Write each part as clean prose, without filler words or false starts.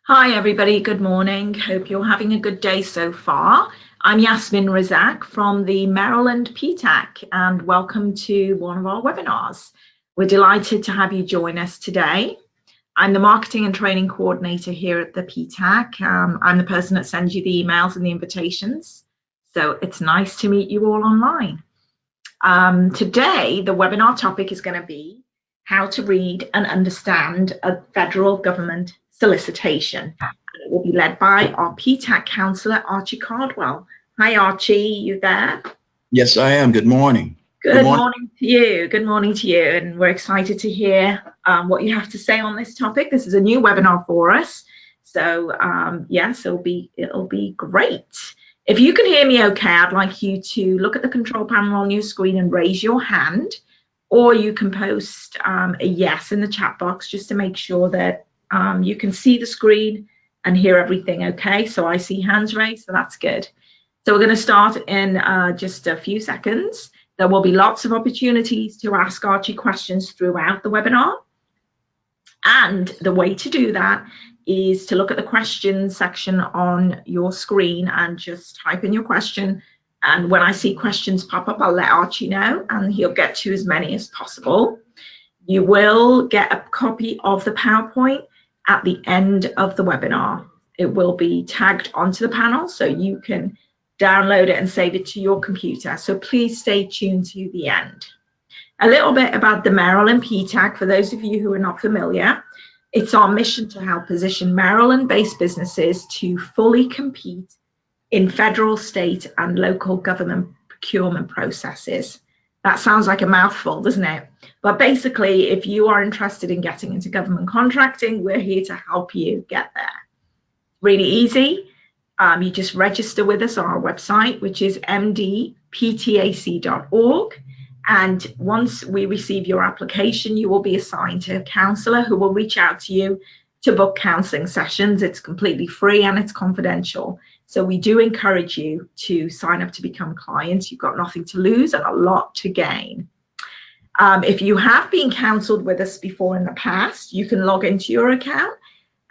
Hi everybody, good morning. Hope you're having a good day so far. I'm Yasmin Razak from the Maryland PTAC and welcome to one of our webinars. We're delighted to have you join us today. I'm the Marketing and Training Coordinator here at the PTAC. I'm the person that sends you the emails and the invitations. So it's nice to meet you all online. Today, the webinar topic is going to be how to read and understand a federal government solicitation. It will be led by our PTAC counsellor, Artie Cardwell. Hi, Archie, you there? Yes, I am. Good morning. Good morning to you. Good morning to you. And we're excited to hear what you have to say on this topic. This is a new webinar for us. So yes, it'll be great. If you can hear me okay, I'd like you to look at the control panel on your screen and raise your hand, or you can post a yes in the chat box just to make sure that you can see the screen and hear everything okay. So I see hands raised, so that's good. So we're going to start in just a few seconds. There will be lots of opportunities to ask Archie questions throughout the webinar. And the way to do that is to look at the questions section on your screen and just type in your question. And when I see questions pop up, I'll let Archie know and he'll get to as many as possible. You will get a copy of the PowerPoint at the end of the webinar. It will be tagged onto the panel so you can download it and save it to your computer. So please stay tuned to the end. A little bit about the Maryland PTAC for those of you who are not familiar. It's our mission to help position Maryland-based businesses to fully compete in federal, state, and local government procurement processes. That sounds like a mouthful, doesn't it? But basically, if you are interested in getting into government contracting, we're here to help you get there. Really easy. You just register with us on our website, which is mdptac.org. And once we receive your application, you will be assigned to a counsellor who will reach out to you to book counselling sessions. It's completely free and it's confidential. So we do encourage you to sign up to become clients. You've got nothing to lose and a lot to gain. If you have been counselled with us before in the past, you can log into your account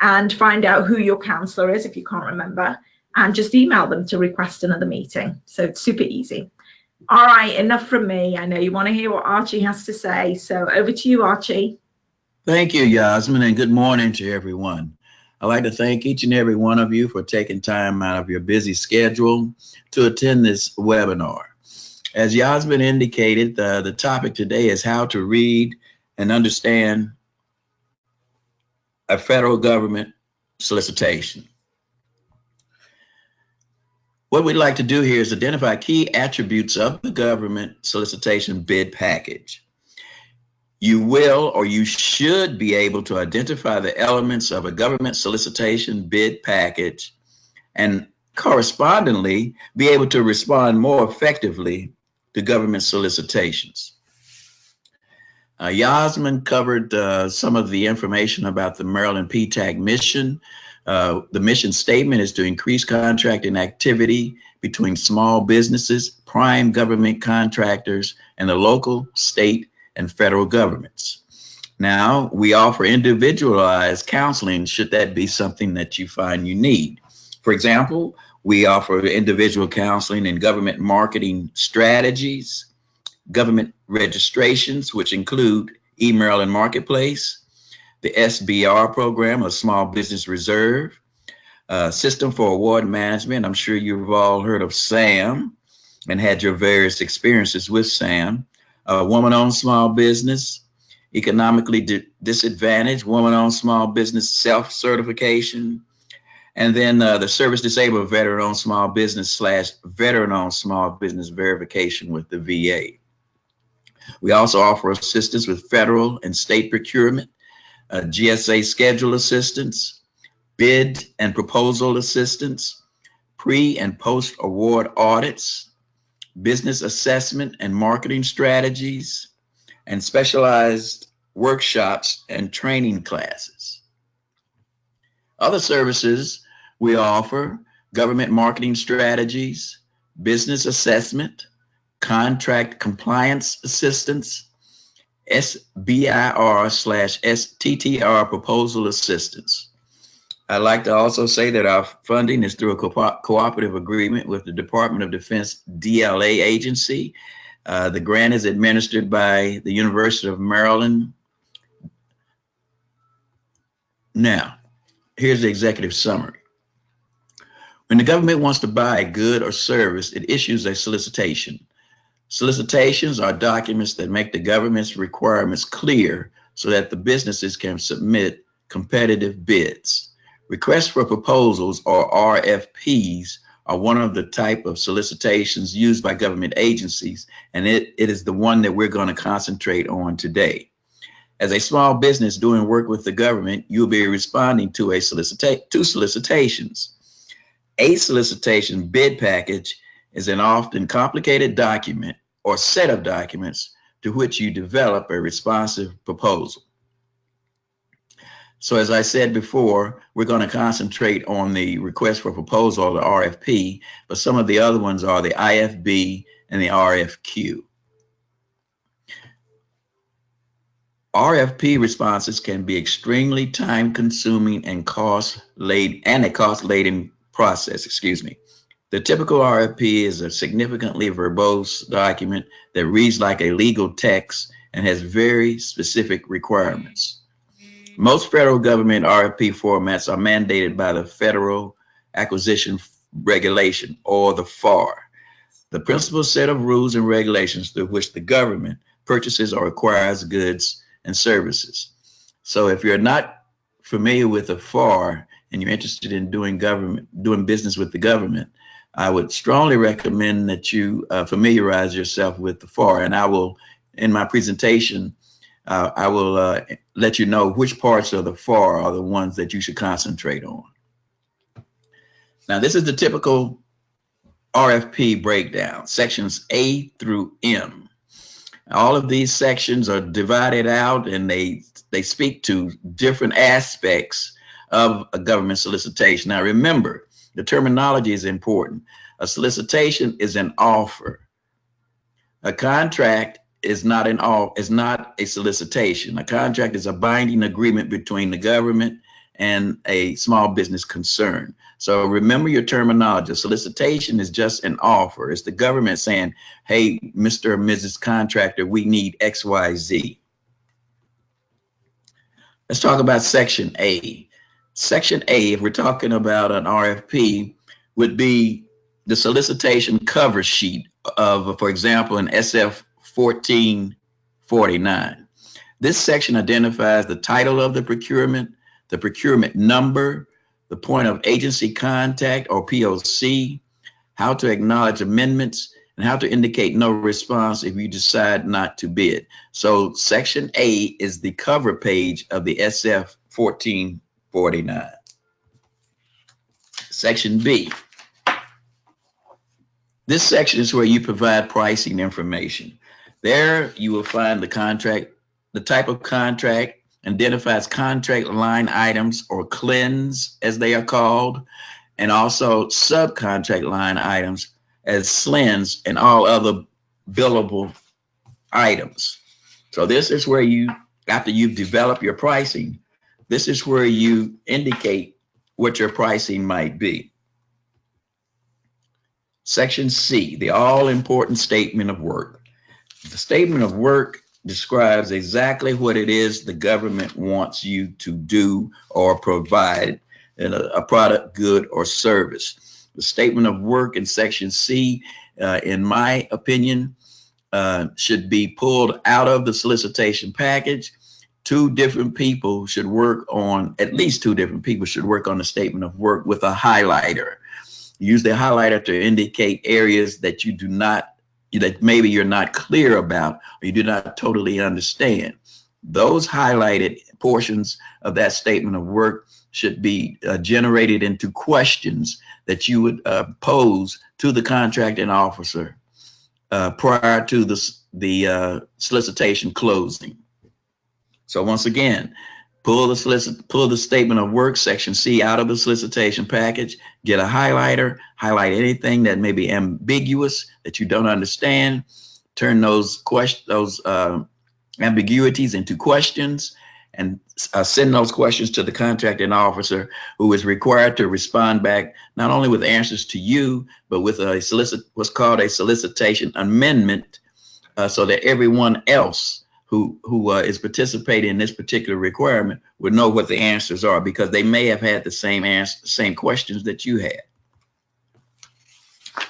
and find out who your counsellor is if you can't remember, and just email them to request another meeting. So it's super easy. All right, enough from me. I know you want to hear what Archie has to say. So over to you, Archie. Thank you, Yasmin, and good morning to everyone. I'd like to thank each and every one of you for taking time out of your busy schedule to attend this webinar. As Yasmin indicated, the topic today is how to read and understand a federal government solicitation. What we'd like to do here is identify key attributes of the government solicitation bid package. You will or you should be able to identify the elements of a government solicitation bid package and correspondingly be able to respond more effectively to government solicitations. Yasmin covered some of the information about the Maryland PTAC mission. The mission statement is to increase contracting activity between small businesses, prime government contractors, and the local, state, and federal governments. Now, we offer individualized counseling should that be something that you find you need. For example, we offer individual counseling in government marketing strategies, government registrations, which include eMaryland Marketplace, the SBR program, a Small Business Reserve, System for Award Management. I'm sure you've all heard of SAM and had your various experiences with SAM. Woman-owned small business, economically disadvantaged, woman-owned small business self-certification, and then the service disabled veteran-owned small business / veteran-owned small business verification with the VA. We also offer assistance with federal and state procurement, GSA schedule assistance, bid and proposal assistance, pre and post award audits, business assessment and marketing strategies, and specialized workshops and training classes. Other services we offer: government marketing strategies, business assessment, contract compliance assistance, SBIR / STTR proposal assistance. I'd like to also say that our funding is through a cooperative agreement with the Department of Defense DLA agency. The grant is administered by the University of Maryland. Now, here's the executive summary. When the government wants to buy a good or service, it issues a solicitation. Solicitations are documents that make the government's requirements clear so that the businesses can submit competitive bids. Requests for proposals, or RFPs, are one of the type of solicitations used by government agencies, and it is the one that we're going to concentrate on today. As a small business doing work with the government, you'll be responding to two solicitations. A solicitation bid package is an often complicated document or set of documents to which you develop a responsive proposal. So as I said before, we're going to concentrate on the request for proposal, or the RFP, but some of the other ones are the IFB and the RFQ. RFP responses can be extremely time-consuming and a cost-laden process. The typical RFP is a significantly verbose document that reads like a legal text and has very specific requirements. Most federal government RFP formats are mandated by the Federal Acquisition Regulation, or the FAR, the principal set of rules and regulations through which the government purchases or acquires goods and services. So if you're not familiar with the FAR and you're interested in doing business with the government, I would strongly recommend that you familiarize yourself with the FAR. And I will, in my presentation, I will let you know which parts of the FAR are the ones that you should concentrate on. Now, this is the typical RFP breakdown, sections A through M. All of these sections are divided out, and they speak to different aspects of a government solicitation. Now, remember, the terminology is important. A solicitation is an offer. A contract is not a solicitation. A contract is a binding agreement between the government and a small business concern. So remember your terminology. A solicitation is just an offer. It's the government saying, hey, Mr. or Mrs. Contractor, we need X, Y, Z. Let's talk about Section A. Section A, if we're talking about an RFP, would be the solicitation cover sheet of, for example, an SF 1449. This section identifies the title of the procurement number, the point of agency contact, or POC, how to acknowledge amendments, and how to indicate no response if you decide not to bid. So Section A is the cover page of the SF 1449. Section B. This section is where you provide pricing information. There you will find the contract, the type of contract, identifies contract line items, or CLINs as they are called, and also subcontract line items as SLINs, and all other billable items. So this is where you, after you've developed your pricing, this is where you indicate what your pricing might be. Section C, the all-important statement of work. The statement of work describes exactly what it is the government wants you to do or provide in a product, good, or service. The statement of work in Section C, in my opinion, should be pulled out of the solicitation package. At least two different people should work on the statement of work with a highlighter. Use the highlighter to indicate areas that you do not, that maybe you're not clear about, or you do not totally understand. Those highlighted portions of that statement of work should be generated into questions that you would pose to the contracting officer prior to the solicitation closing. So once again, pull the statement of work, Section C, out of the solicitation package, get a highlighter, highlight anything that may be ambiguous that you don't understand, turn those ambiguities into questions, and send those questions to the contracting officer, who is required to respond back not only with answers to you, but with what's called a solicitation amendment, so that everyone else who is participating in this particular requirement would know what the answers are, because they may have had the same questions that you had.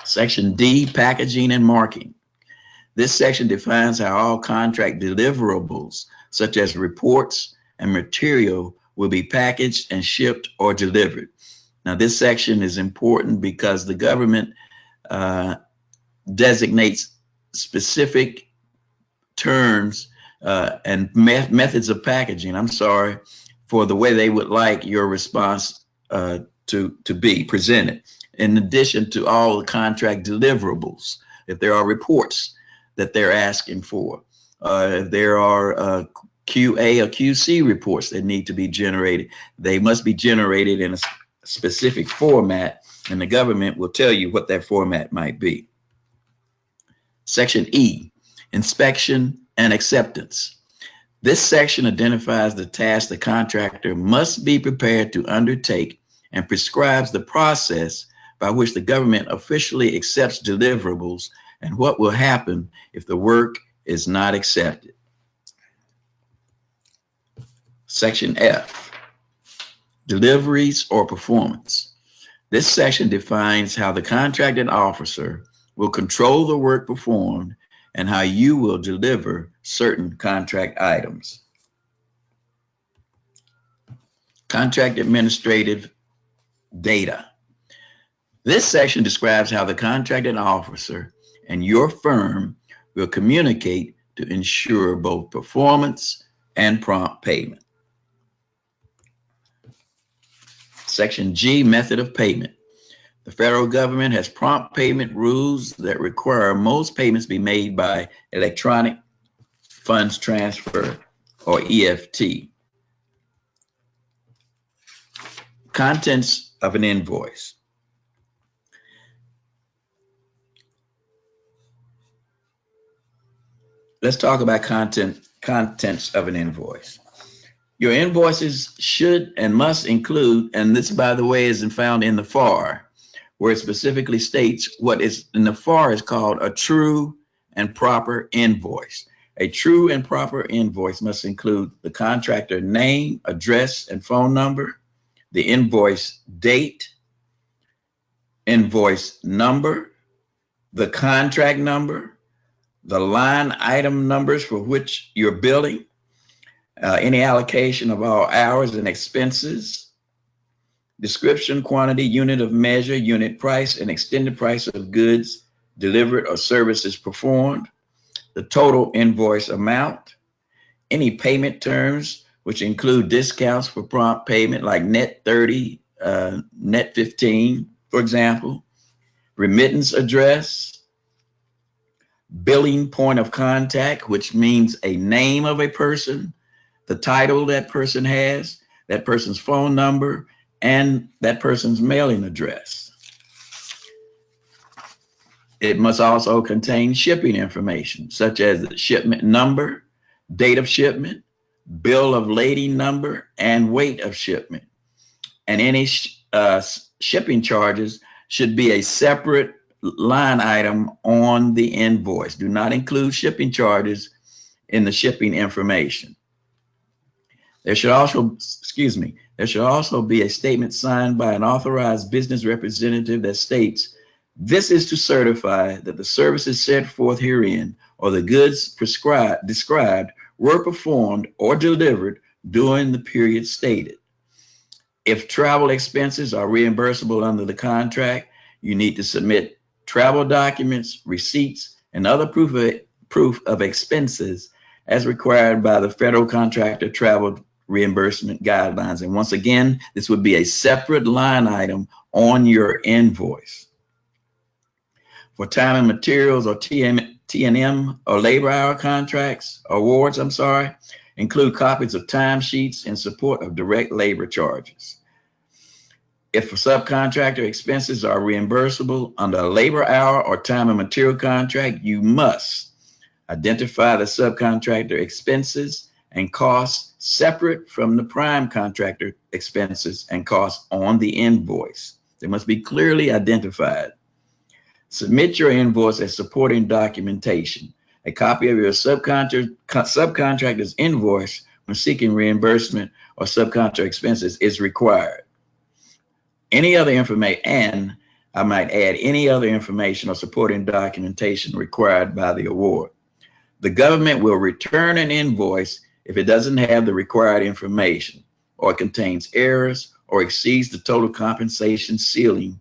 Section D, packaging and marking. This section defines how all contract deliverables, such as reports and material, will be packaged and shipped or delivered. Now, this section is important because the government designates specific terms and methods of packaging, for the way they would like your response to be presented, in addition to all the contract deliverables. If there are reports that they're asking for, if there are QA or QC reports that need to be generated, they must be generated in a specific format, and the government will tell you what that format might be. Section E, inspection and acceptance. This section identifies the tasks the contractor must be prepared to undertake and prescribes the process by which the government officially accepts deliverables and what will happen if the work is not accepted. Section F, deliveries or performance. This section defines how the contracting officer will control the work performed and how you will deliver certain contract items. Contract administrative data. This section describes how the contracting officer and your firm will communicate to ensure both performance and prompt payment. Section G, method of payment. The federal government has prompt payment rules that require most payments be made by electronic funds transfer, or EFT. Contents of an invoice. Let's talk about contents of an invoice. Your invoices should and must include, and this, by the way, is found in the FAR, where it specifically states what is in the FAR is called a true and proper invoice. A true and proper invoice must include the contractor name, address, and phone number, the invoice date, invoice number, the contract number, the line item numbers for which you're billing, any allocation of all hours and expenses, description, quantity, unit of measure, unit price, and extended price of goods delivered or services performed, the total invoice amount, any payment terms, which include discounts for prompt payment like net 30, net 15, for example, remittance address, billing point of contact, which means a name of a person, the title that person has, that person's phone number, and that person's mailing address. It must also contain shipping information, such as the shipment number, date of shipment, bill of lading number, and weight of shipment. And any shipping charges should be a separate line item on the invoice. Do not include shipping charges in the shipping information. There should also, there should also be a statement signed by an authorized business representative that states, this is to certify that the services set forth herein or the goods described were performed or delivered during the period stated. If travel expenses are reimbursable under the contract, you need to submit travel documents, receipts, and other proof of expenses as required by the Federal Contractor Travel Reimbursement Guidelines. And once again, this would be a separate line item on your invoice. For time and materials or T&M or labor hour contracts, awards, include copies of timesheets in support of direct labor charges. If a subcontractor expenses are reimbursable under a labor hour or time and material contract, you must identify the subcontractor expenses and costs separate from the prime contractor expenses and costs on the invoice. They must be clearly identified. Submit your invoice as supporting documentation. A copy of your subcontractor's invoice when seeking reimbursement or subcontractor expenses is required. Any other information, and I might add any other information or supporting documentation required by the award. The government will return an invoice if it doesn't have the required information or contains errors or exceeds the total compensation ceiling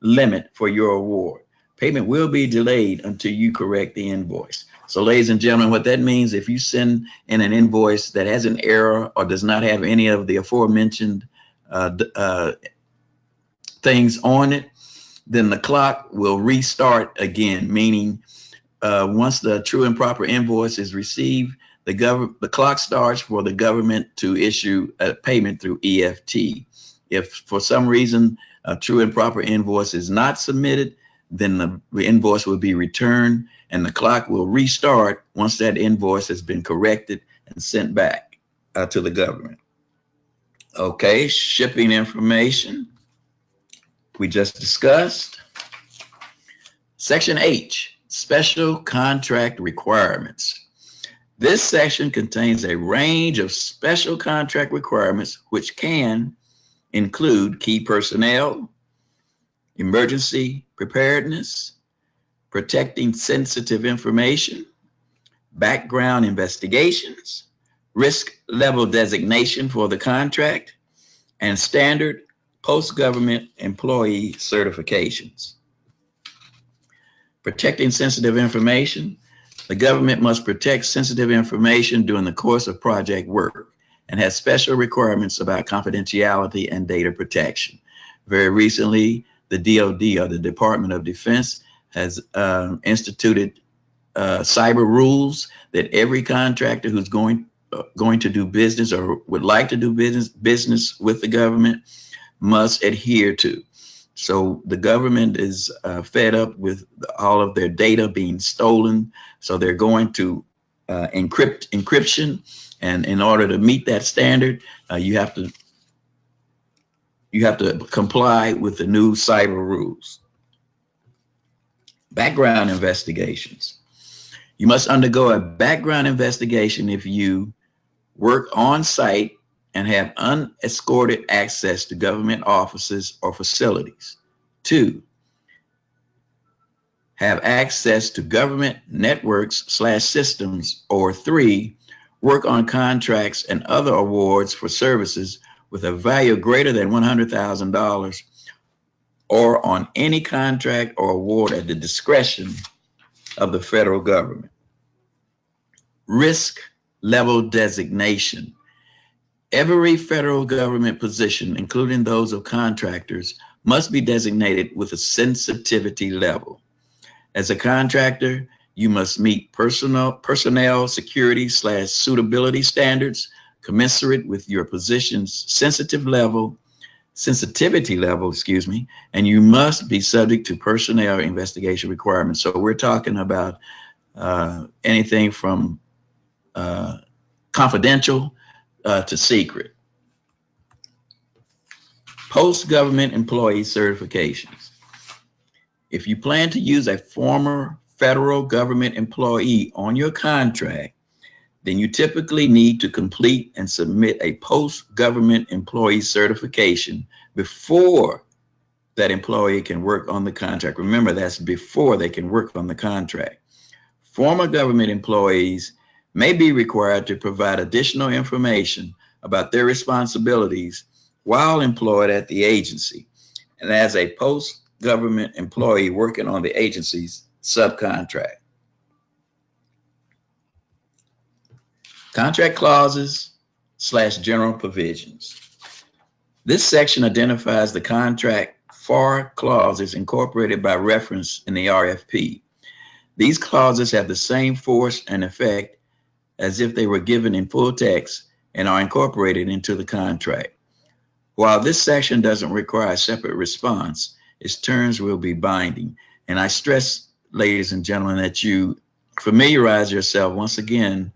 limit for your award. Payment will be delayed until you correct the invoice. So ladies and gentlemen, what that means, if you send in an invoice that has an error or does not have any of the aforementioned things on it, then the clock will restart again, meaning once the true and proper invoice is received, the clock starts for the government to issue a payment through EFT. If for some reason a true and proper invoice is not submitted, then the invoice will be returned and the clock will restart once that invoice has been corrected and sent back to the government. Okay, shipping information we just discussed. Section H, special contract requirements. This section contains a range of special contract requirements which can include key personnel, emergency preparedness, protecting sensitive information, background investigations, risk level designation for the contract, and standard post-government employee certifications. Protecting sensitive information. The government must protect sensitive information during the course of project work and has special requirements about confidentiality and data protection. Very recently, the DoD, or the Department of Defense, has instituted cyber rules that every contractor who's going to do business or would like to do business with the government must adhere to. So the government is fed up with all of their data being stolen. So they're going to encryption. And in order to meet that standard, you have to comply with the new cyber rules. Background investigations. You must undergo a background investigation if you work on site and have unescorted access to government offices or facilities. 2, have access to government networks/systems, or 3, work on contracts and other awards for services with a value greater than $100,000 or on any contract or award at the discretion of the federal government. Risk level designation. Every federal government position, including those of contractors, must be designated with a sensitivity level. As a contractor, you must meet personnel security/suitability standards commensurate with your position's sensitivity level, and you must be subject to personnel investigation requirements. So we're talking about anything from confidential to secret. Post-government employee certifications. If you plan to use a former federal government employee on your contract, then you typically need to complete and submit a post-government employee certification before that employee can work on the contract. Remember, that's before they can work on the contract. Former government employees may be required to provide additional information about their responsibilities while employed at the agency and as a post-government employee working on the agency's subcontract. Contract clauses/general provisions. This section identifies the contract FAR clauses incorporated by reference in the RFP. These clauses have the same force and effect as if they were given in full text and are incorporated into the contract. While this section doesn't require a separate response, its terms will be binding. And I stress, ladies and gentlemen, that you familiarize yourself once again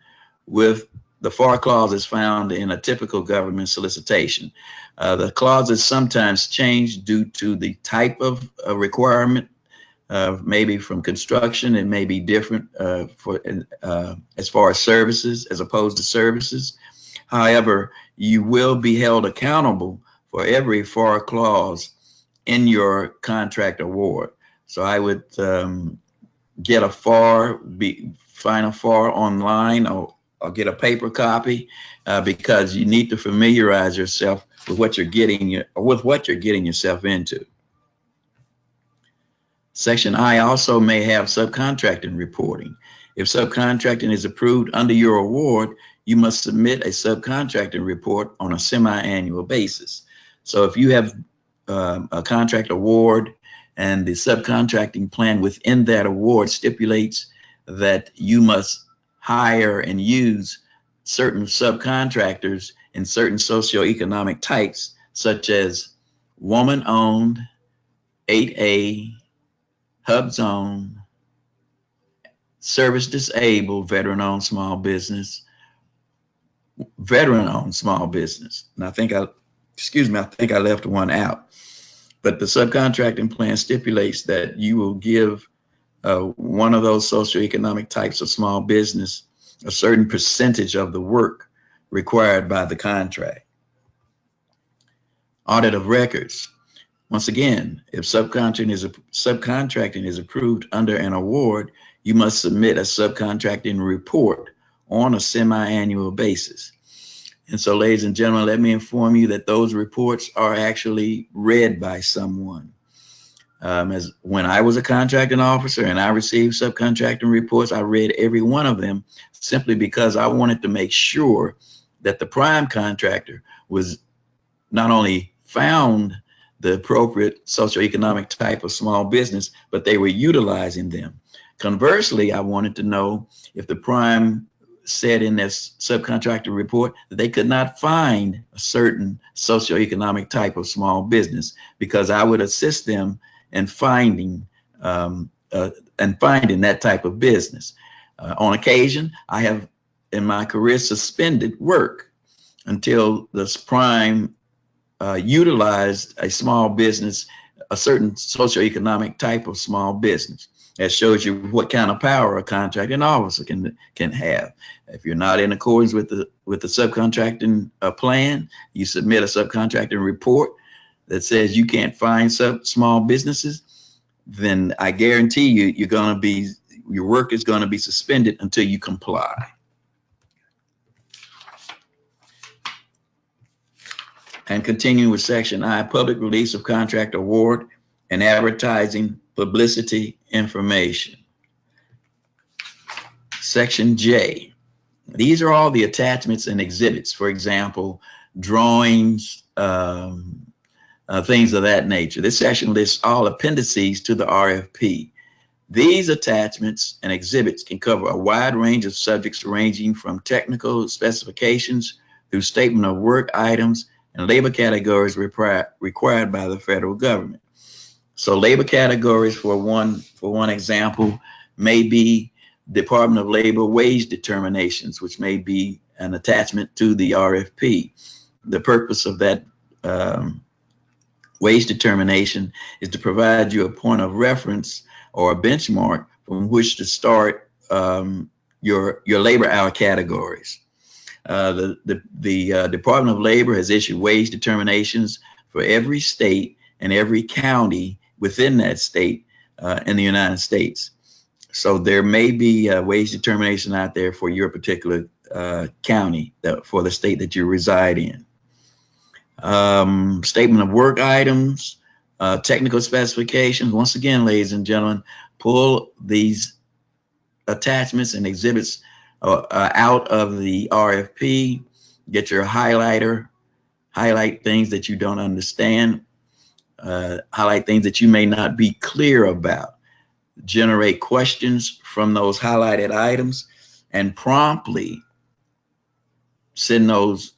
with the FAR clause is found in a typical government solicitation. The clauses sometimes change due to the type of requirement. Maybe from construction, it may be different as far as services as opposed to services. However, you will be held accountable for every FAR clause in your contract award. So I would get a FAR, find a FAR online or get a paper copy because you need to familiarize yourself with what you're getting yourself into. Section I also may have subcontracting reporting. If subcontracting is approved under your award, you must submit a subcontracting report on a semi-annual basis. So if you have a contract award and the subcontracting plan within that award stipulates that you must hire and use certain subcontractors in certain socioeconomic types, such as woman-owned, 8A, hub zone, service disabled, veteran-owned small business, veteran-owned small business. And I think I left one out. But the subcontracting plan stipulates that you will give one of those socioeconomic types of small business a certain percentage of the work required by the contract. Audit of records. Once again, if subcontracting is approved under an award, you must submit a subcontracting report on a semi-annual basis. And so, ladies and gentlemen, let me inform you that those reports are actually read by someone. As when I was a contracting officer and I received subcontracting reports, I read every one of them simply because I wanted to make sure that the prime contractor was not only found the appropriate socioeconomic type of small business, but they were utilizing them. Conversely, I wanted to know if the prime said in this subcontractor report that they could not find a certain socioeconomic type of small business, because I would assist them in finding that type of business. On occasion, I have in my career suspended work until this prime utilized a small business, a certain socioeconomic type of small business. That shows you what kind of power a contracting officer can have. If you're not in accordance with the subcontracting plan, you submit a subcontracting report that says you can't find small businesses, then I guarantee you your work is going to be suspended until you comply. And continue with section I, public release of contract award and advertising publicity information. Section J, these are all the attachments and exhibits. For example, drawings, things of that nature. This section lists all appendices to the RFP. These attachments and exhibits can cover a wide range of subjects ranging from technical specifications through statement of work items and labor categories required by the federal government. So labor categories, for one example, may be Department of Labor wage determinations, which may be an attachment to the RFP. The purpose of that wage determination is to provide you a point of reference or a benchmark from which to start your labor hour categories. The Department of Labor has issued wage determinations for every state and every county within that state in the United States. So there may be a wage determination out there for your particular county, for the state that you reside in. Statement of work items, technical specifications. Once again, ladies and gentlemen, pull these attachments and exhibits out of the RFP, get your highlighter, highlight things that you don't understand, highlight things that you may not be clear about, generate questions from those highlighted items, and promptly send those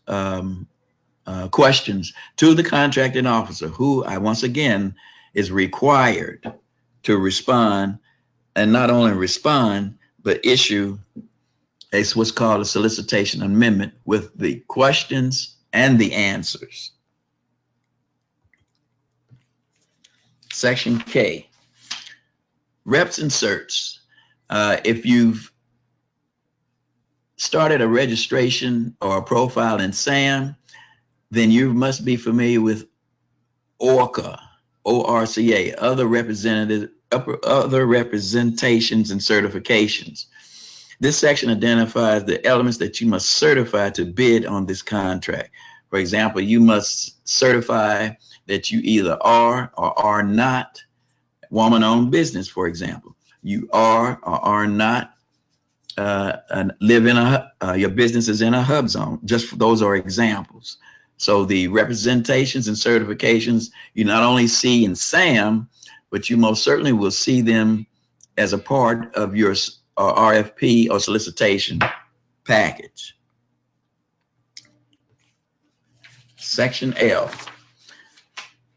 questions to the contracting officer, who once again is required to respond, and not only respond, but issue It's what's called a solicitation amendment with the questions and the answers. Section K, reps and certs. If you've started a registration or a profile in SAM, then you must be familiar with ORCA, ORCA, other representations and certifications. This section identifies the elements that you must certify to bid on this contract. For example, you must certify that you either are or are not woman-owned business, for example. You are or are not live in your business is in a hub zone. Just those are examples. So the representations and certifications you not only see in SAM, but you most certainly will see them as a part of your RFP or solicitation package. Section L.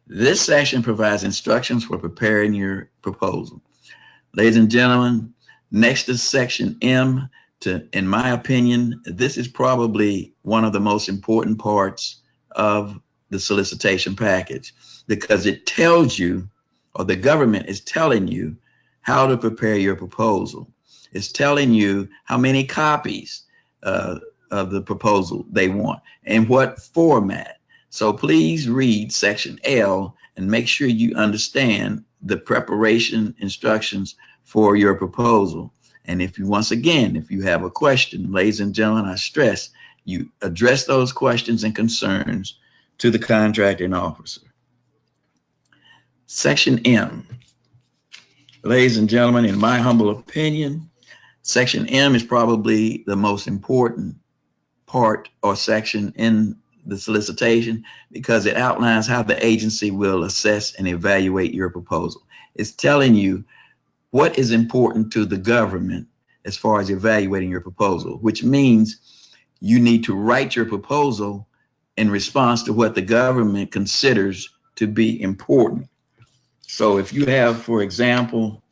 This section provides instructions for preparing your proposal. Ladies and gentlemen, next to section M, in my opinion, this is probably one of the most important parts of the solicitation package, because it tells you, or the government is telling you, how to prepare your proposal. It's telling you how many copies of the proposal they want and what format. So please read section L and make sure you understand the preparation instructions for your proposal. And if you, once again, if you have a question, ladies and gentlemen, I stress you address those questions and concerns to the contracting officer. Section M. Ladies and gentlemen, in my humble opinion, section M is probably the most important part or section in the solicitation, because it outlines how the agency will assess and evaluate your proposal. It's telling you what is important to the government as far as evaluating your proposal, which means you need to write your proposal in response to what the government considers to be important. So if you have, for example,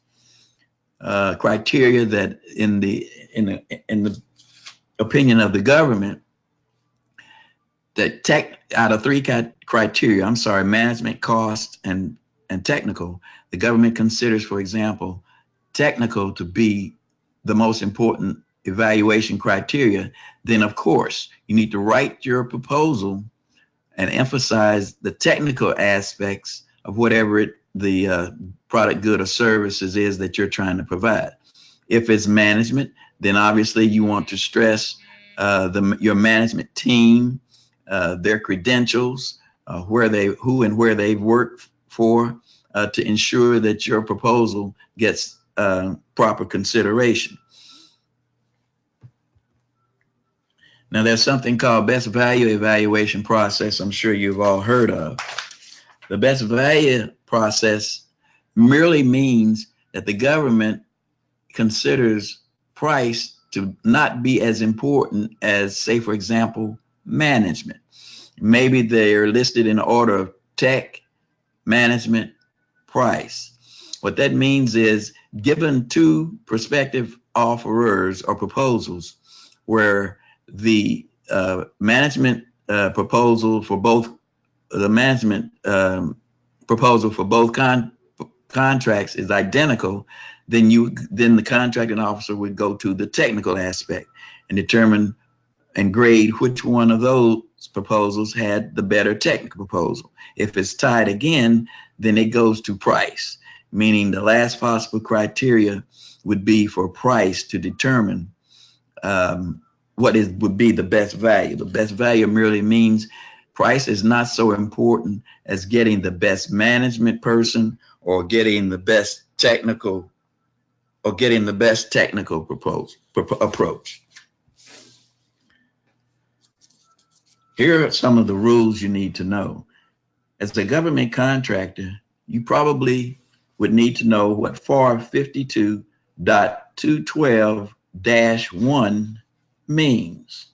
criteria that in the opinion of the government, that out of three criteria, management, cost, and technical, the government considers, for example, technical to be the most important evaluation criteria, then of course you need to write your proposal and emphasize the technical aspects of whatever the product, good, or services is that you're trying to provide. If it's management, then obviously you want to stress your management team, their credentials, who and where they've worked for, to ensure that your proposal gets proper consideration. Now, there's something called best value evaluation process. I'm sure you've all heard of. The best value process merely means that the government considers price to not be as important as, say, for example, management. Maybe they're listed in order of tech, management, price. What that means is, given two prospective offerers or proposals where the management proposal for both contracts is identical, then the contracting officer would go to the technical aspect and determine and grade which one of those proposals had the better technical proposal. If it's tied again, then it goes to price, meaning the last possible criteria would be for price to determine would be the best value. The best value merely means price is not so important as getting the best management person or getting the best technical approach. Here are some of the rules you need to know. As a government contractor, you probably would need to know what FAR 52.212-1 means.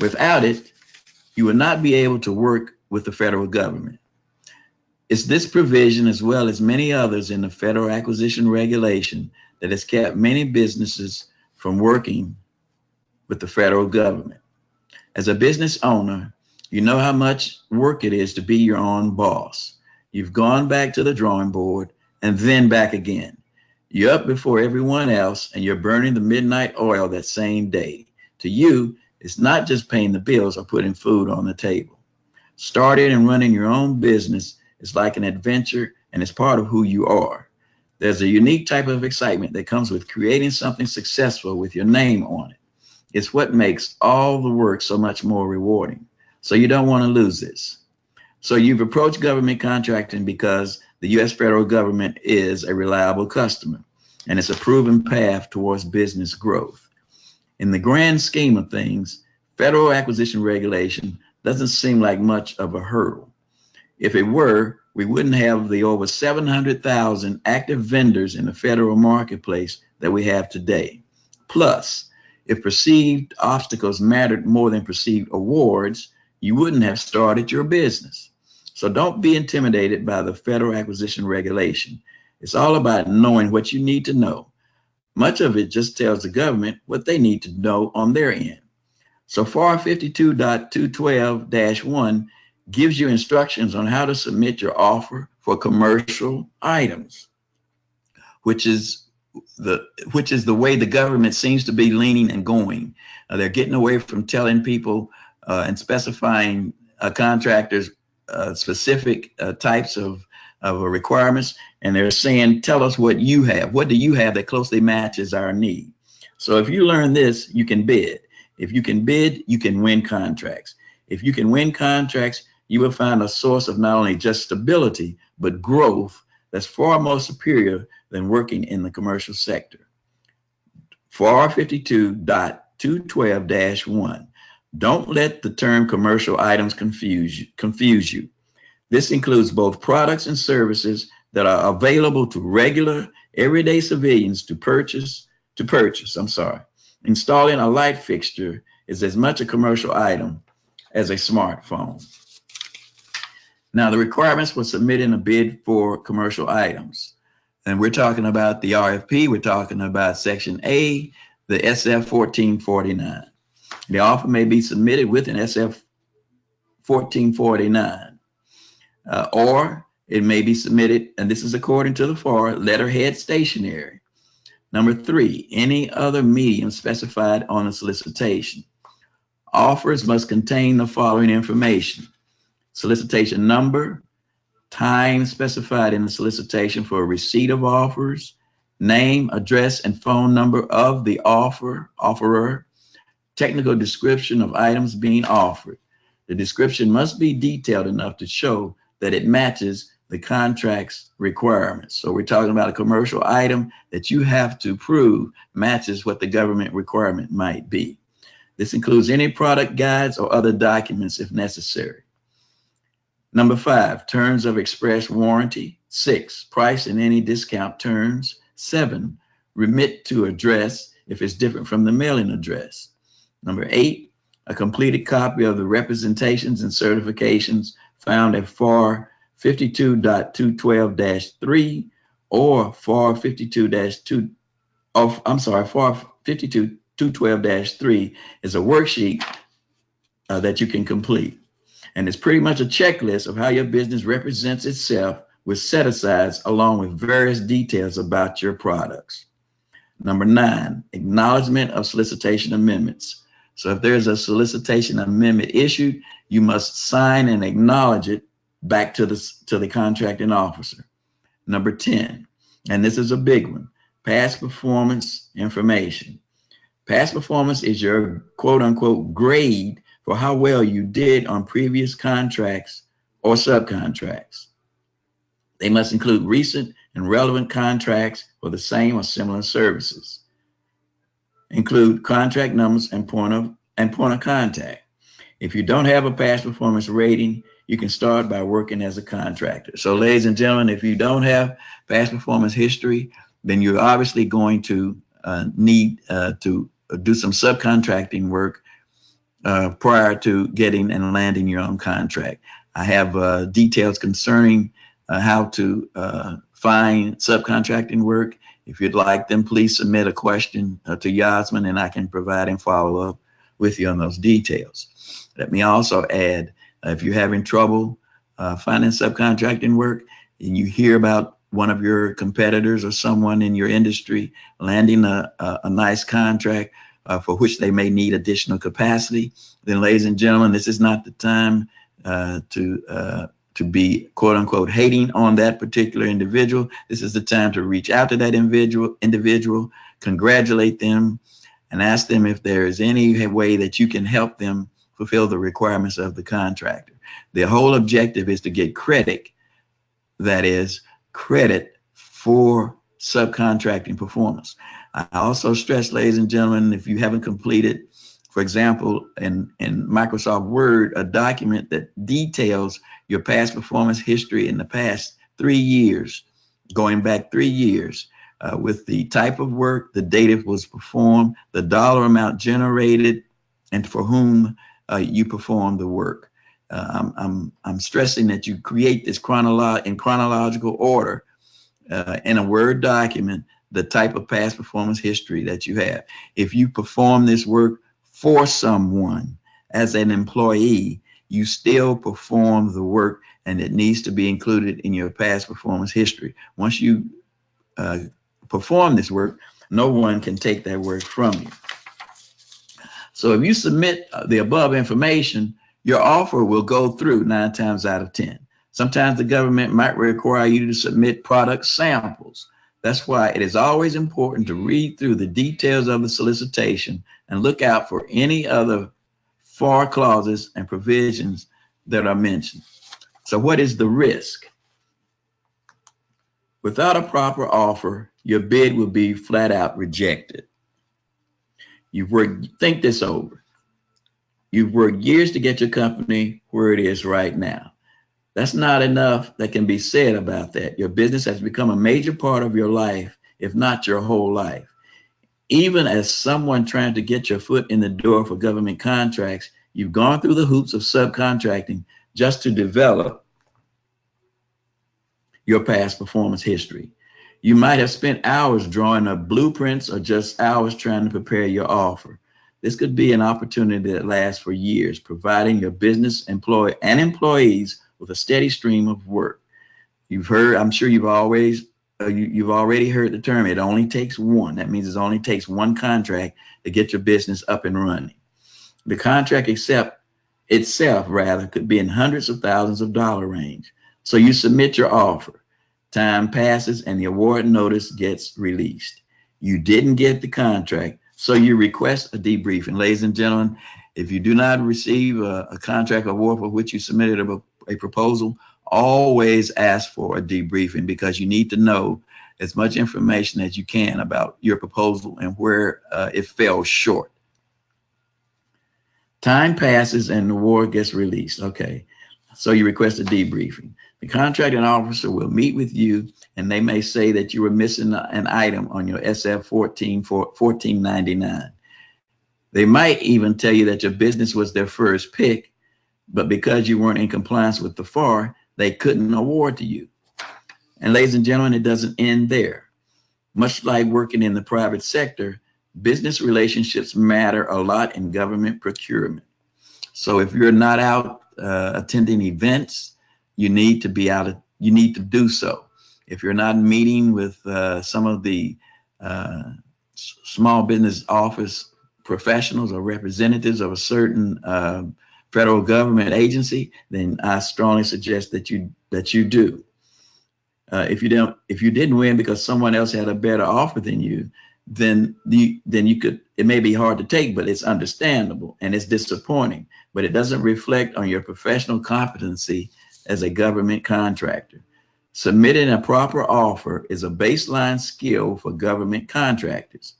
Without it, you will not be able to work with the federal government. It's this provision, as well as many others in the Federal Acquisition Regulation, that has kept many businesses from working with the federal government. As a business owner, you know how much work it is to be your own boss. You've gone back to the drawing board and then back again. You're up before everyone else and you're burning the midnight oil that same day. To you, it's not just paying the bills or putting food on the table. Starting and running your own business is like an adventure and it's part of who you are. There's a unique type of excitement that comes with creating something successful with your name on it. It's what makes all the work so much more rewarding. So you don't want to lose this. So you've approached government contracting because the U.S. federal government is a reliable customer and it's a proven path towards business growth. In the grand scheme of things, federal acquisition regulation doesn't seem like much of a hurdle. If it were, we wouldn't have the over 700,000 active vendors in the federal marketplace that we have today. Plus, if perceived obstacles mattered more than perceived awards, you wouldn't have started your business. So don't be intimidated by the federal acquisition regulation. It's all about knowing what you need to know. Much of it just tells the government what they need to know on their end. So FAR 52.212-1 gives you instructions on how to submit your offer for commercial items, which is the way the government seems to be leaning and going. They're getting away from telling people and specifying contractors specific types of requirements, and they're saying, tell us what you have. What do you have that closely matches our need? So if you learn this, you can bid. If you can bid, you can win contracts. If you can win contracts, you will find a source of not only just stability, but growth that's far more superior than working in the commercial sector. FAR 52.212-1. Don't let the term commercial items confuse you. This includes both products and services that are available to regular, everyday civilians to purchase. Installing a light fixture is as much a commercial item as a smartphone. Now, the requirements for submitting a bid for commercial items. And we're talking about the RFP, we're talking about Section A, the SF 1449. The offer may be submitted with an SF 1449, or it may be submitted, and this is according to the FAR, letterhead stationery. Number 3, any other medium specified on a solicitation. Offers must contain the following information: solicitation number, time specified in the solicitation for receipt of offers, name, address, and phone number of the offerer, technical description of items being offered. The description must be detailed enough to show that it matches the contract's requirements. So we're talking about a commercial item that you have to prove matches what the government requirement might be. This includes any product guides or other documents if necessary. Number 5, terms of express warranty. 6, price and any discount terms. 7, remit to address if it's different from the mailing address. Number 8, a completed copy of the representations and certifications found at FAR 52.212-3 or FAR 52.212-3 is a worksheet that you can complete. And it's pretty much a checklist of how your business represents itself with set-asides along with various details about your products. Number 9, acknowledgement of solicitation amendments. So if there's a solicitation amendment issued, you must sign and acknowledge it back to the contracting officer. Number 10, and this is a big one, past performance information. Past performance is your quote unquote grade for how well you did on previous contracts or subcontracts. They must include recent and relevant contracts for the same or similar services. Include contract numbers and point of contact. If you don't have a past performance rating, you can start by working as a contractor. So ladies and gentlemen, if you don't have past performance history, then you're obviously going to need to do some subcontracting work prior to getting and landing your own contract. I have details concerning how to find subcontracting work If you'd like them, please submit a question to Yasmin, and I can provide and follow up with you on those details. Let me also add, if you're having trouble finding subcontracting work and you hear about one of your competitors or someone in your industry landing a nice contract for which they may need additional capacity, then ladies and gentlemen, this is not the time to be quote unquote hating on that particular individual. This is the time to reach out to that individual, congratulate them, and ask them if there is any way that you can help them fulfill the requirements of the contractor. The whole objective is to get credit, that is, credit for subcontracting performance. I also stress, ladies and gentlemen, if you haven't completed, for example, in Microsoft Word, a document that details your past performance history in the past 3 years, going back 3 years, with the type of work, the date it was performed, the dollar amount generated, and for whom you performed the work. I'm stressing that you create this in chronological order in a Word document, the type of past performance history that you have. If you perform this work for someone as an employee, you still perform the work, and it needs to be included in your past performance history. Once you perform this work, no one can take that work from you. So if you submit the above information, your offer will go through 9 times out of 10. Sometimes the government might require you to submit product samples. That's why it is always important to read through the details of the solicitation and look out for any other FAR clauses and provisions that are mentioned. So what is the risk? Without a proper offer, your bid will be flat out rejected. Think this over. You've worked years to get your company where it is right now. That's not enough that can be said about that. Your business has become a major part of your life, if not your whole life. Even as someone trying to get your foot in the door for government contracts, you've gone through the hoops of subcontracting just to develop your past performance history. You might have spent hours drawing up blueprints or just hours trying to prepare your offer. This could be an opportunity that lasts for years, providing your business employees with a steady stream of work. You've heard, I'm sure you've already heard the term, it only takes one. That means it only takes one contract to get your business up and running. The contract itself could be in hundreds of thousands of dollar range. So you submit your offer. Time passes and the award notice gets released. You didn't get the contract, so you request a debriefing. Ladies and gentlemen, if you do not receive a contract award for which you submitted a proposal, always ask for a debriefing, because you need to know as much information as you can about your proposal and where it fell short. Time passes and the award gets released. Okay, so you request a debriefing. The contracting officer will meet with you, and they may say that you were missing an item on your SF 1499. They might even tell you that your business was their first pick, but because you weren't in compliance with the FAR, they couldn't award to you. And ladies and gentlemen, it doesn't end there. Much like working in the private sector, business relationships matter a lot in government procurement. So if you're not out attending events, you need to be out. You need to do so. If you're not meeting with some of the small business office professionals or representatives of a certain federal government agency, then I strongly suggest that you do. If you didn't win because someone else had a better offer than you, then you could. It may be hard to take, but it's understandable and it's disappointing. But it doesn't reflect on your professional competency as a government contractor. Submitting a proper offer is a baseline skill for government contractors.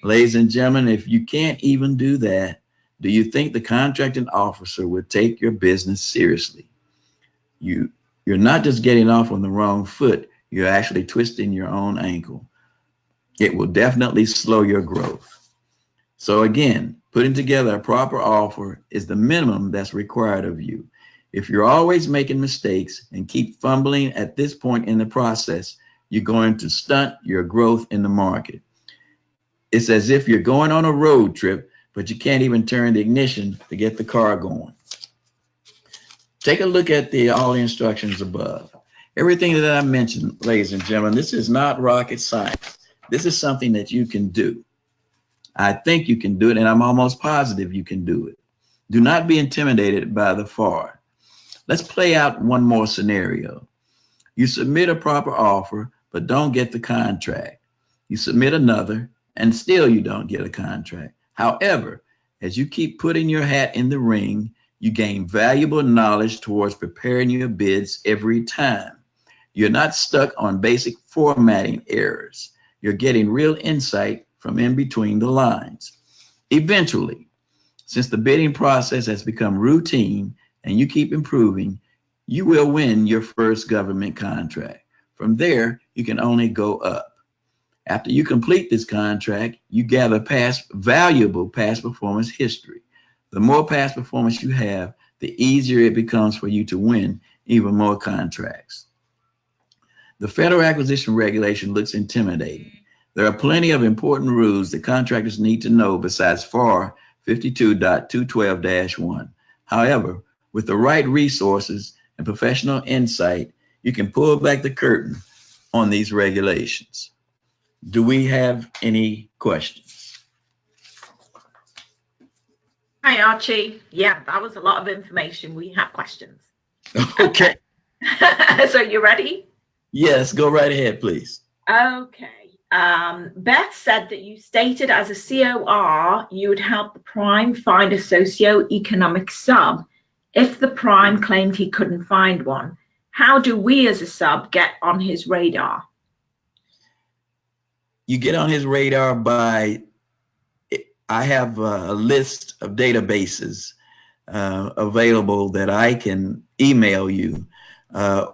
Ladies and gentlemen, if you can't even do that, do you think the contracting officer would take your business seriously? You're not just getting off on the wrong foot, you're actually twisting your own ankle. It will definitely slow your growth. So again, putting together a proper offer is the minimum that's required of you. If you're always making mistakes and keep fumbling at this point in the process, you're going to stunt your growth in the market. It's as if you're going on a road trip, but you can't even turn the ignition to get the car going. Take a look at all the instructions above. Everything that I mentioned, ladies and gentlemen, this is not rocket science. This is something that you can do. I think you can do it, and I'm almost positive you can do it. Do not be intimidated by the FAR. Let's play out one more scenario. You submit a proper offer, but don't get the contract. You submit another, and still you don't get a contract. However, as you keep putting your hat in the ring, you gain valuable knowledge towards preparing your bids every time. You're not stuck on basic formatting errors. You're getting real insight from in between the lines. Eventually, since the bidding process has become routine and you keep improving, you will win your first government contract. From there, you can only go up. After you complete this contract, you gather valuable past performance history. The more past performance you have, the easier it becomes for you to win even more contracts. The Federal Acquisition Regulation looks intimidating. There are plenty of important rules that contractors need to know besides FAR 52.212-1. However, with the right resources and professional insight, you can pull back the curtain on these regulations. Do we have any questions? Hi, Archie. Yeah, that was a lot of information. We have questions. Okay. So you ready? Yes, go right ahead, please. Okay. Beth said that you stated as a COR, you would help the prime find a socio-economic sub if the prime claimed he couldn't find one. How do we as a sub get on his radar? You get on his radar by, I have a list of databases available that I can email you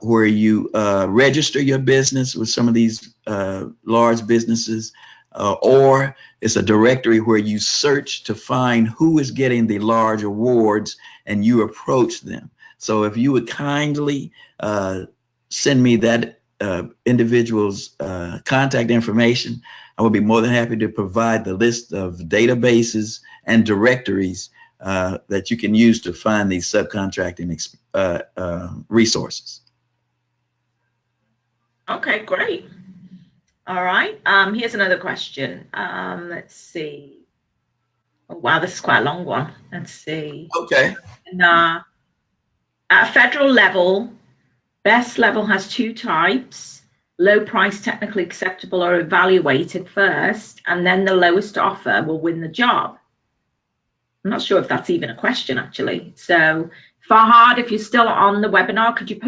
where you register your business with some of these large businesses, or it's a directory where you search to find who is getting the large awards and you approach them. So if you would kindly send me that individual's contact information, I would be more than happy to provide the list of databases and directories that you can use to find these subcontracting resources. Okay, great. All right. Here's another question. Let's see. Oh, wow, this is quite a long one. Let's see. Okay. At a federal level, best level has two types. Low price technically acceptable are evaluated first, and then the lowest offer will win the job. I'm not sure if that's even a question, actually. So Farhad, if you're still on the webinar, could you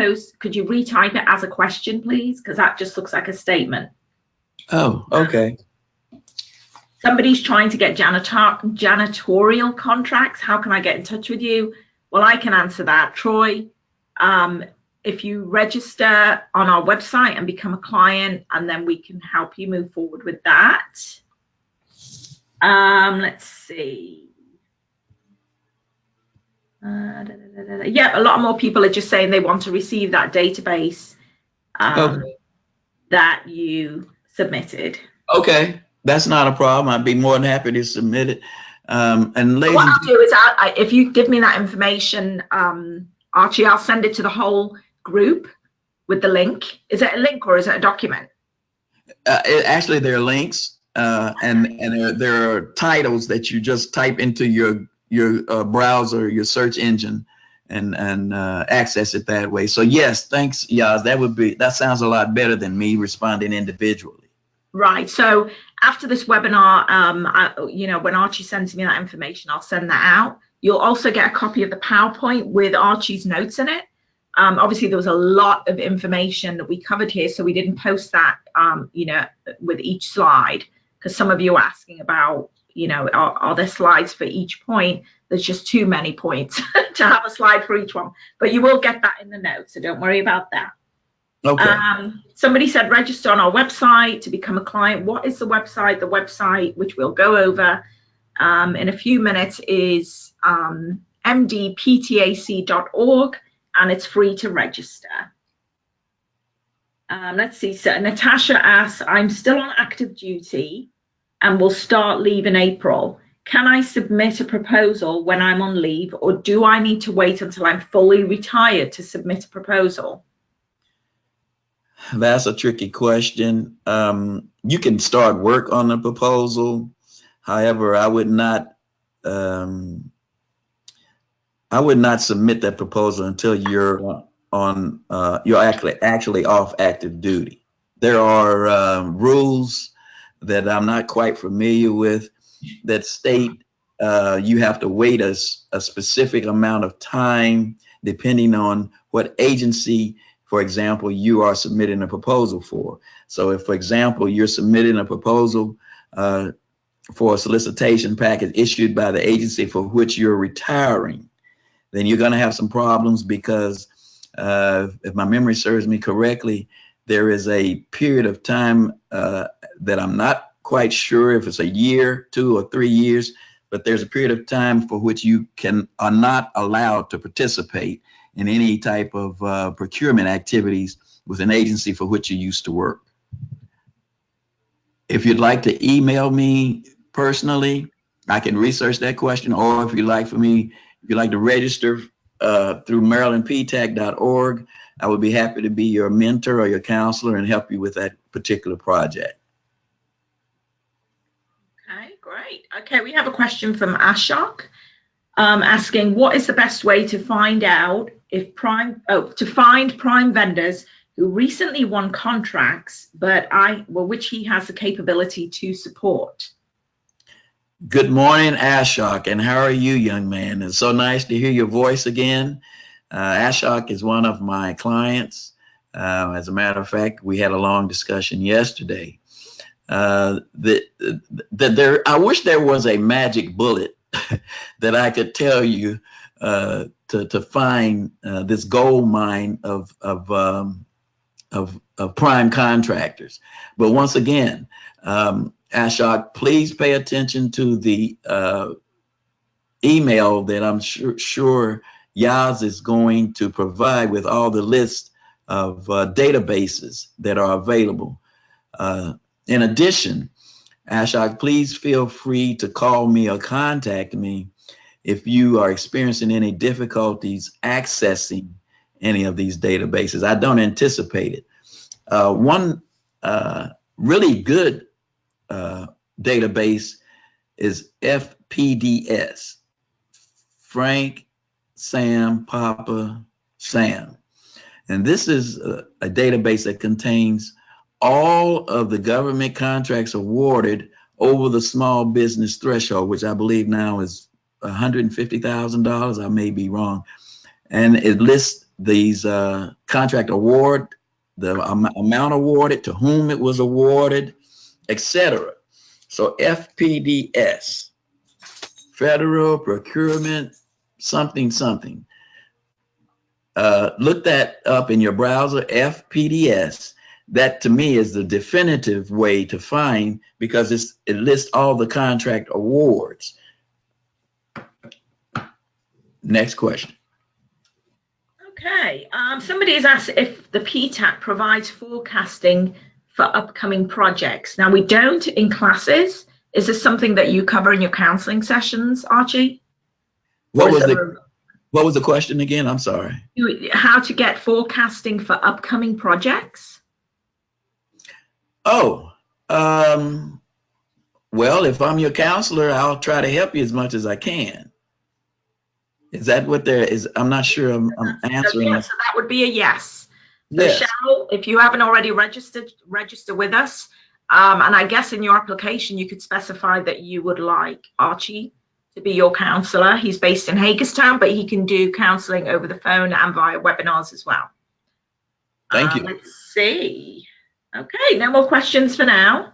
retype it as a question, please? Because that just looks like a statement. Oh, okay. Somebody's trying to get janitorial contracts. How can I get in touch with you? Well, I can answer that. Troy, if you register on our website and become a client, and then we can help you move forward with that. Let's see. Yeah, a lot more people are just saying they want to receive that database that you submitted. Okay, that's not a problem. I'd be more than happy to submit it. And ladies, what I'll do is, if you give me that information, Archie, I'll send it to the whole group with the link. Is it a link or is it a document? Actually, there are links, and there are titles that you just type into your browser, your search engine, and access it that way. So yes, thanks, Yaz. That sounds a lot better than me responding individually. Right. So after this webinar, when Archie sends me that information, I'll send that out. You'll also get a copy of the PowerPoint with Archie's notes in it. Obviously, there was a lot of information that we covered here, so we didn't post that, with each slide, because some of you are asking about, are there slides for each point? There's just too many points to have a slide for each one, but you will get that in the notes, so don't worry about that. Okay. Somebody said register on our website to become a client. What is the website? The website, which we'll go over in a few minutes, is mdptac.org, and it's free to register. Let's see. So Natasha asks, I'm still on active duty and will start leave in April. Can I submit a proposal when I'm on leave, or do I need to wait until I'm fully retired to submit a proposal? That's a tricky question. You can start work on the proposal. However, I would not submit that proposal until you're on you're actually off active duty. There are rules that I'm not quite familiar with that state you have to wait a specific amount of time depending on what agency, for example, you are submitting a proposal for. So if, for example, you're submitting a proposal for a solicitation package issued by the agency for which you're retiring, then you're going to have some problems because if my memory serves me correctly, there is a period of time that I'm not quite sure if it's a year, 2 or 3 years, but there's a period of time for which you are not allowed to participate in any type of procurement activities with an agency for which you used to work. If you'd like to email me personally, I can research that question, or if you'd like to register through marylandptac.org, I would be happy to be your mentor or your counselor and help you with that particular project. Okay, great. Okay, we have a question from Ashok asking, what is the best way to find out if find prime vendors who recently won contracts, but which he has the capability to support? Good morning, Ashok, and how are you, young man? It's so nice to hear your voice again. Ashok is one of my clients. As a matter of fact, we had a long discussion yesterday. I wish there was a magic bullet that I could tell you to find this gold mine of prime contractors. But once again, Ashok, please pay attention to the email that I'm sure Yaz is going to provide with all the lists of databases that are available. In addition, Ashok, please feel free to call me or contact me if you are experiencing any difficulties accessing any of these databases. I don't anticipate it. One really good database is FPDS, Frank, Sam, Papa, Sam. And this is a database that contains all of the government contracts awarded over the small business threshold, which I believe now is $150,000. I may be wrong. And it lists these contract award, the amount awarded, to whom it was awarded, etc. So FPDS, Federal Procurement something something. Look that up in your browser, FPDS. That to me is the definitive way to find, because it lists all the contract awards. Next question. Okay, somebody has asked if the PTAC provides forecasting for upcoming projects. Now, we don't in classes. Is this something that you cover in your counseling sessions, Archie? What was the question again? I'm sorry. How to get forecasting for upcoming projects? Oh, well, if I'm your counselor, I'll try to help you as much as I can. Is that what there is? I'm not sure I'm answering. So that would be a yes. So Yes. Cheryl, if you haven't already register with us. And I guess in your application, you could specify that you would like Archie to be your counselor. He's based in Hagerstown, but he can do counseling over the phone and via webinars as well. Thank you. Let's see. Okay, no more questions for now.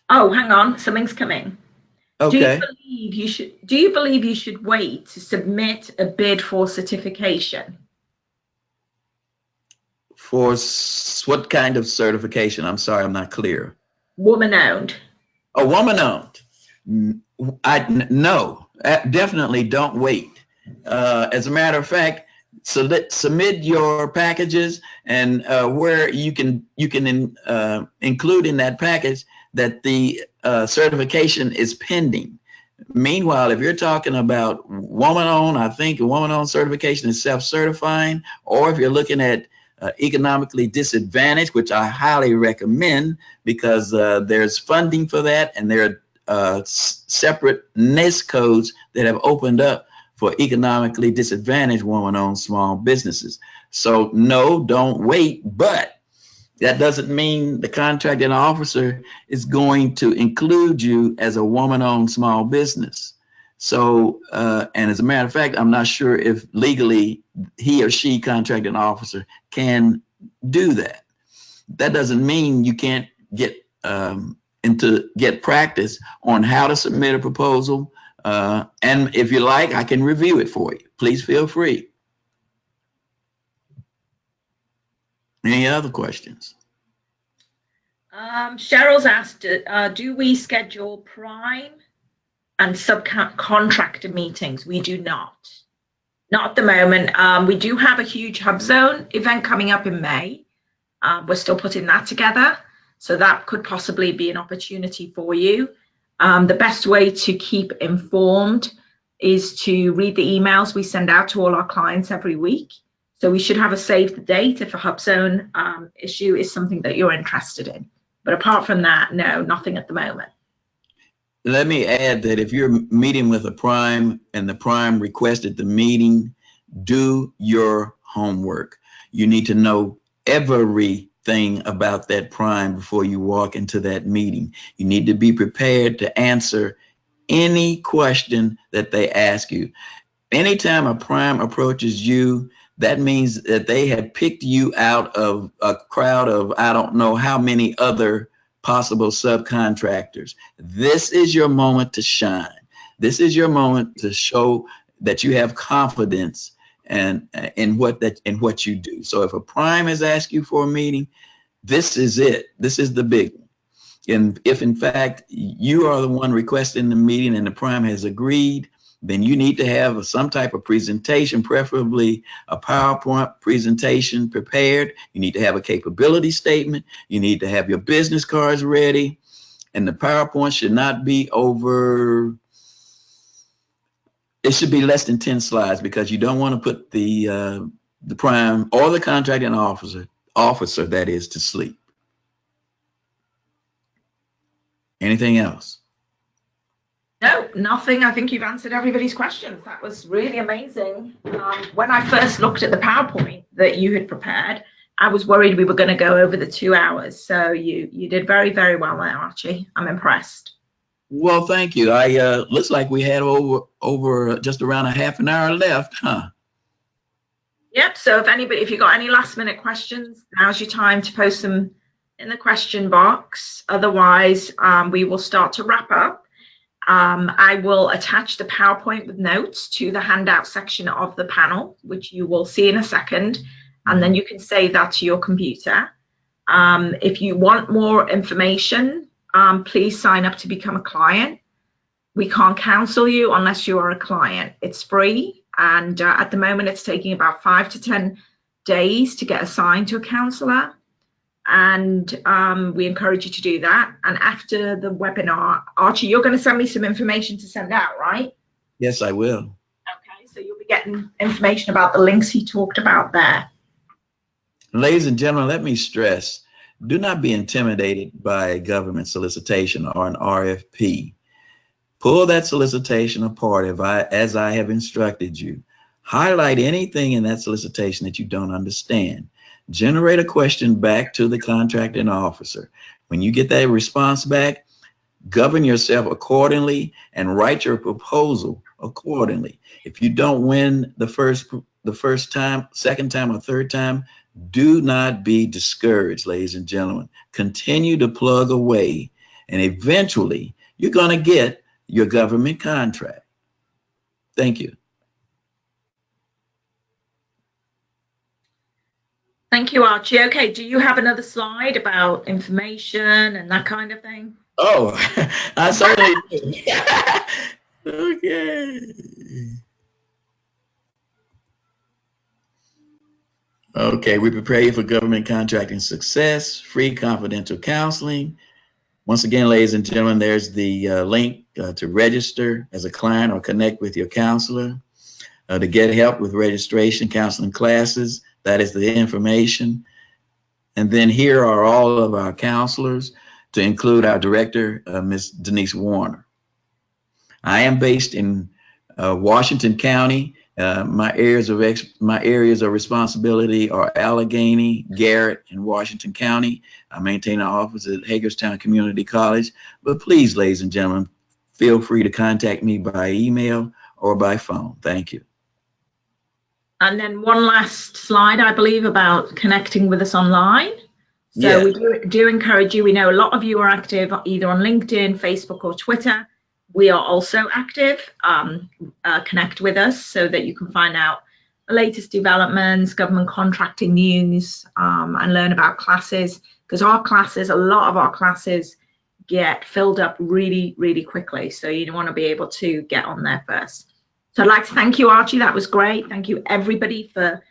Oh, hang on, something's coming. Okay. Do you believe you should wait to submit a bid for certification? For what kind of certification? I'm sorry, I'm not clear. Woman-owned. A woman-owned. No, definitely don't wait. As a matter of fact, submit your packages, and where you can include in that package that the certification is pending. Meanwhile, if you're talking about woman-owned, I think a woman-owned certification is self-certifying, or if you're looking at economically disadvantaged, which I highly recommend, because there's funding for that, and there are separate NIST codes that have opened up for economically disadvantaged woman-owned small businesses. So no, don't wait, but that doesn't mean the contracting officer is going to include you as a woman-owned small business. So, and as a matter of fact, I'm not sure if legally he or she, contracting officer, can do that. That doesn't mean you can't get get practice on how to submit a proposal. And if you like, I can review it for you. Please feel free. Any other questions? Cheryl's asked, do we schedule prime and subcontractor meetings? We do not. Not at the moment. We do have a huge Hub Zone event coming up in May. We're still putting that together. So that could possibly be an opportunity for you. The best way to keep informed is to read the emails we send out to all our clients every week. So we should have a save the date if a Hub Zone issue is something that you're interested in. But apart from that, no, nothing at the moment. Let me add that if you're meeting with a prime and the prime requested the meeting, do your homework. You need to know everything about that prime before you walk into that meeting. You need to be prepared to answer any question that they ask you. Anytime a prime approaches you, that means that they have picked you out of a crowd of I don't know how many other possible subcontractors. This is your moment to shine. This is your moment to show that you have confidence in what you do. So if a prime has asked you for a meeting, this is it. This is the big one. And if in fact you are the one requesting the meeting and the prime has agreed, then you need to have some type of presentation, preferably a PowerPoint presentation prepared. You need to have a capability statement. You need to have your business cards ready. And the PowerPoint should not be over, it should be less than 10 slides, because you don't want to put the prime or the contracting officer that is, to sleep. Anything else? No, nothing. I think you've answered everybody's questions. That was really amazing. When I first looked at the PowerPoint that you had prepared, I was worried we were going to go over the 2 hours. So you did very, very well there, Archie. I'm impressed. Well, thank you. Looks like we had over just around a half an hour left, huh? Yep. So if you got any last minute questions, now's your time to post them in the question box. Otherwise, we will start to wrap up. I will attach the PowerPoint with notes to the handout section of the panel, which you will see in a second, and then you can save that to your computer. If you want more information, please sign up to become a client. We can't counsel you unless you are a client. It's free, and at the moment it's taking about 5 to 10 days to get assigned to a counselor. And we encourage you to do that. And after the webinar, Archie, you're going to send me some information to send out, right? Yes, I will. Okay, so you'll be getting information about the links he talked about there. Ladies and gentlemen, let me stress, do not be intimidated by a government solicitation or an RFP. Pull that solicitation apart as I have instructed you. Highlight anything in that solicitation that you don't understand. Generate a question back to the contracting officer. When you get that response back, govern yourself accordingly and write your proposal accordingly. If you don't win the first time, second time, or third time, do not be discouraged, ladies and gentlemen. Continue to plug away, and eventually you're going to get your government contract. Thank you. Thank you, Archie. Okay, do you have another slide about information and that kind of thing? Oh, I certainly do. Okay. Okay, we prepare you for government contracting success, free confidential counseling. Once again, ladies and gentlemen, there's the link to register as a client or connect with your counselor. To get help with registration, counseling classes, that is the information. And then here are all of our counselors, to include our director, Ms. Denise Warner. I am based in Washington County. My areas of responsibility are Allegheny, Garrett, and Washington County. I maintain an office at Hagerstown Community College. But please, ladies and gentlemen, feel free to contact me by email or by phone. Thank you. And then one last slide, I believe, about connecting with us online. So Yes. we do encourage you. We know a lot of you are active either on LinkedIn, Facebook, or Twitter. We are also active. Connect with us so that you can find out the latest developments, government contracting news, and learn about classes. Because our classes, a lot of our classes get filled up really, really quickly. So you want to be able to get on there first. So I'd like to thank you, Archie. That was great. Thank you, everybody, for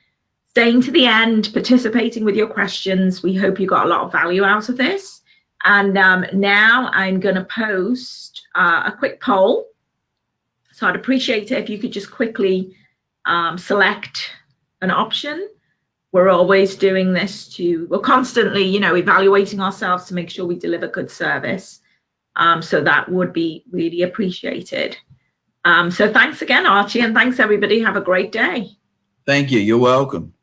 staying to the end, participating with your questions. We hope you got a lot of value out of this. And now I'm going to post a quick poll. So I'd appreciate it if you could just quickly select an option. We're always doing this we're constantly, evaluating ourselves to make sure we deliver good service. So that would be really appreciated. So thanks again, Archie, and thanks everybody. Have a great day. Thank you. You're welcome.